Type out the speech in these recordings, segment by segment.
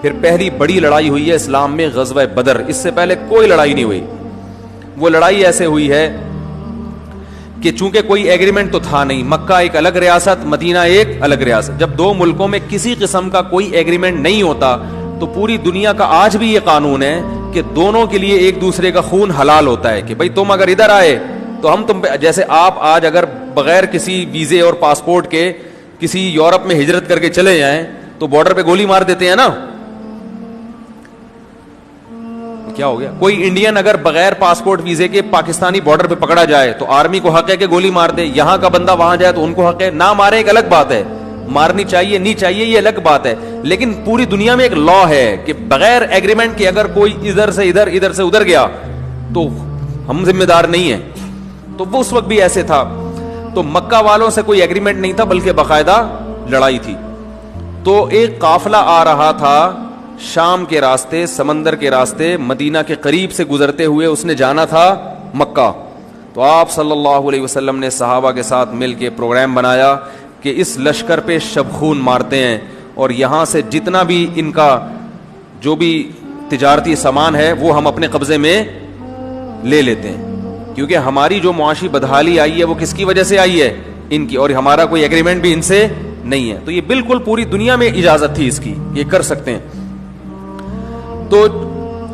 پھر پہلی بڑی لڑائی ہوئی ہے اسلام میں غزوہ بدر، اس سے پہلے کوئی لڑائی نہیں ہوئی. وہ لڑائی ایسے ہوئی ہے کہ چونکہ کوئی ایگریمنٹ تو تھا نہیں، مکہ ایک الگ ریاست، مدینہ ایک الگ ریاست. جب دو ملکوں میں کسی قسم کا کوئی ایگریمنٹ نہیں ہوتا تو پوری دنیا کا آج بھی یہ قانون ہے کہ دونوں کے لیے ایک دوسرے کا خون حلال ہوتا ہے. کہ بھئی تم اگر ادھر آئے تو ہم تم پہ، جیسے آپ آج اگر بغیر کسی ویزے اور پاسپورٹ کے کسی یورپ میں ہجرت کر کے چلے جائیں تو بارڈر پہ گولی مار دیتے ہیں نا. کیا ہو گیا؟ کوئی انڈین اگر بغیر پاسپورٹ ویزے کے پاکستانی بارڈر پہ پکڑا جائے تو آرمی کو حق ہے کہ گولی مار دے. یہاں کا بندہ وہاں جائے تو ان کو حق ہے نہ مارے. ایک الگ بات ہے، مارنی چاہیے نہیں چاہیے یہ الگ بات ہے، لیکن پوری دنیا میں ایک لا ہے کہ بغیر ایگریمنٹ کے اگر کوئی ادھر سے ادھر ادھر سے ادھر گیا تو ہم ذمہ دار نہیں ہیں. تو وہ اس وقت بھی ایسے تھا. تو مکہ والوں سے کوئی ایگریمنٹ نہیں تھا بلکہ باقاعدہ لڑائی تھی. تو ایک قافلہ آ رہا تھا شام کے راستے، سمندر کے راستے، مدینہ کے قریب سے گزرتے ہوئے اس نے جانا تھا مکہ. تو آپ صلی اللہ علیہ وسلم نے صحابہ کے ساتھ مل کے پروگرام بنایا کہ اس لشکر پہ شب خون مارتے ہیں اور یہاں سے جتنا بھی ان کا جو بھی تجارتی سامان ہے وہ ہم اپنے قبضے میں لے لیتے ہیں. کیونکہ ہماری جو معاشی بدحالی آئی ہے وہ کس کی وجہ سے آئی ہے؟ ان کی. اور ہمارا کوئی ایگریمنٹ بھی ان سے نہیں ہے. تو یہ بالکل پوری دنیا میں اجازت تھی اس کی، یہ کر سکتے ہیں. تو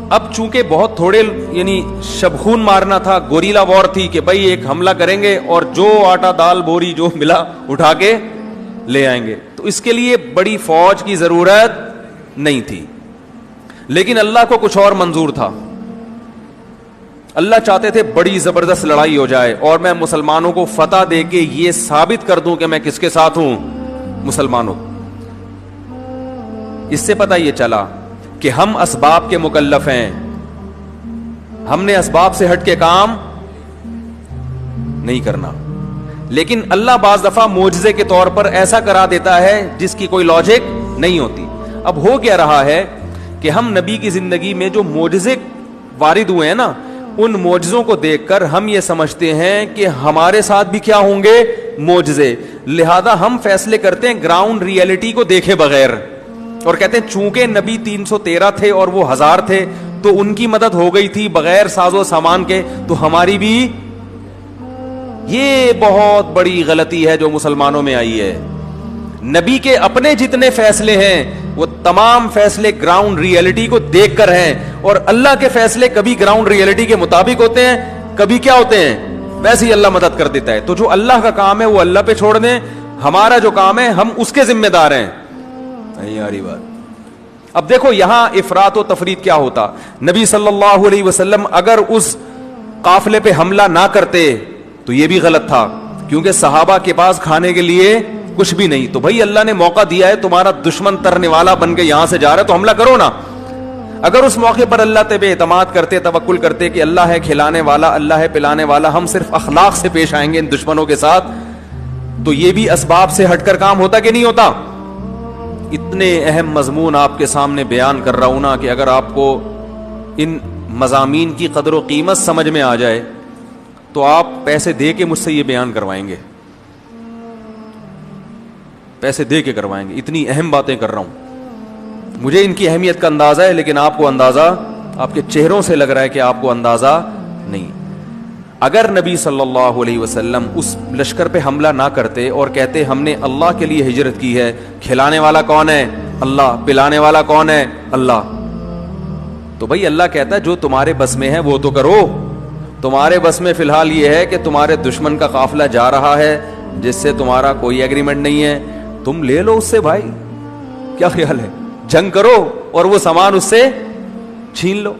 اب چونکہ بہت تھوڑے یعنی شبخون مارنا تھا، گوریلا وار تھی کہ بھائی ایک حملہ کریں گے اور جو آٹا دال بوری جو ملا اٹھا کے لے آئیں گے. تو اس کے لیے بڑی فوج کی ضرورت نہیں تھی. لیکن اللہ کو کچھ اور منظور تھا. اللہ چاہتے تھے بڑی زبردست لڑائی ہو جائے اور میں مسلمانوں کو فتح دے کے یہ ثابت کر دوں کہ میں کس کے ساتھ ہوں؟ مسلمانوں. اس سے پتہ یہ چلا کہ ہم اسباب کے مکلف ہیں، ہم نے اسباب سے ہٹ کے کام نہیں کرنا. لیکن اللہ بعض دفعہ معجزے کے طور پر ایسا کرا دیتا ہے جس کی کوئی لاجک نہیں ہوتی. اب ہو کیا رہا ہے کہ ہم نبی کی زندگی میں جو معجزے وارد ہوئے ہیں نا، ان معجزوں کو دیکھ کر ہم یہ سمجھتے ہیں کہ ہمارے ساتھ بھی کیا ہوں گے؟ معجزے. لہذا ہم فیصلے کرتے ہیں گراؤنڈ ریئلٹی کو دیکھے بغیر اور کہتے ہیں چونکہ نبی 313 تھے اور وہ 1000 تھے تو ان کی مدد ہو گئی تھی بغیر ساز و سامان کے، تو ہماری بھی. یہ بہت بڑی غلطی ہے جو مسلمانوں میں آئی ہے. نبی کے اپنے جتنے فیصلے ہیں وہ تمام فیصلے گراؤنڈ ریئلٹی کو دیکھ کر ہیں، اور اللہ کے فیصلے کبھی گراؤنڈ ریئلٹی کے مطابق ہوتے ہیں، کبھی کیا ہوتے ہیں؟ ویسے ہی اللہ مدد کر دیتا ہے. تو جو اللہ کا کام ہے وہ اللہ پہ چھوڑ دیں، ہمارا جو کام ہے ہم اس کے ذمہ دار ہیں. یاری بات. اب دیکھو یہاں افراط و تفریط کیا ہوتا. نبی صلی اللہ علیہ وسلم اگر اس قافلے پہ حملہ نہ کرتے تو یہ بھی غلط تھا، کیونکہ صحابہ کے پاس کھانے کے لیے کچھ بھی نہیں. تو بھائی اللہ نے موقع دیا ہے، تمہارا دشمن ترنے والا بن کے یہاں سے جا رہا ہے تو حملہ کرو نا. اگر اس موقع پر اللہ پہ اعتماد کرتے، توکل کرتے کہ اللہ ہے کھلانے والا، اللہ ہے پلانے والا، ہم صرف اخلاق سے پیش آئیں گے ان دشمنوں کے ساتھ، تو یہ بھی اسباب سے ہٹ کر کام ہوتا کہ نہیں ہوتا. اتنے اہم مضمون آپ کے سامنے بیان کر رہا ہوں نا کہ اگر آپ کو ان مضامین کی قدر و قیمت سمجھ میں آ جائے تو آپ پیسے دے کے مجھ سے یہ بیان کروائیں گے، پیسے دے کے کروائیں گے. اتنی اہم باتیں کر رہا ہوں، مجھے ان کی اہمیت کا اندازہ ہے، لیکن آپ کو اندازہ، آپ کے چہروں سے لگ رہا ہے کہ آپ کو اندازہ نہیں. اگر نبی صلی اللہ علیہ وسلم اس لشکر پہ حملہ نہ کرتے اور کہتے ہم نے اللہ کے لیے ہجرت کی ہے، کھلانے والا کون ہے؟ اللہ. پلانے والا کون ہے؟ اللہ. تو بھائی اللہ کہتا ہے جو تمہارے بس میں ہے وہ تو کرو. تمہارے بس میں فی الحال یہ ہے کہ تمہارے دشمن کا قافلہ جا رہا ہے جس سے تمہارا کوئی ایگریمنٹ نہیں ہے، تم لے لو اس سے. بھائی کیا خیال ہے؟ جنگ کرو اور وہ سامان اس سے چھین لو.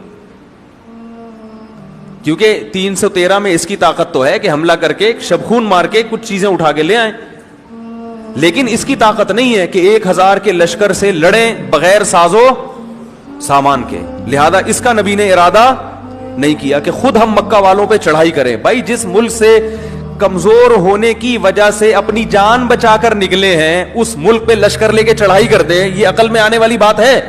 کیونکہ 313 میں اس کی طاقت تو ہے کہ حملہ کر کے شبخون مار کے کچھ چیزیں اٹھا کے لے آئیں، لیکن اس کی طاقت نہیں ہے کہ 1000 کے لشکر سے لڑیں بغیر سازو سامان کے. لہذا اس کا نبی نے ارادہ نہیں کیا کہ خود ہم مکہ والوں پہ چڑھائی کریں. بھائی جس ملک سے کمزور ہونے کی وجہ سے اپنی جان بچا کر نکلے ہیں اس ملک پہ لشکر لے کے چڑھائی کر دیں، یہ عقل میں آنے والی بات ہے؟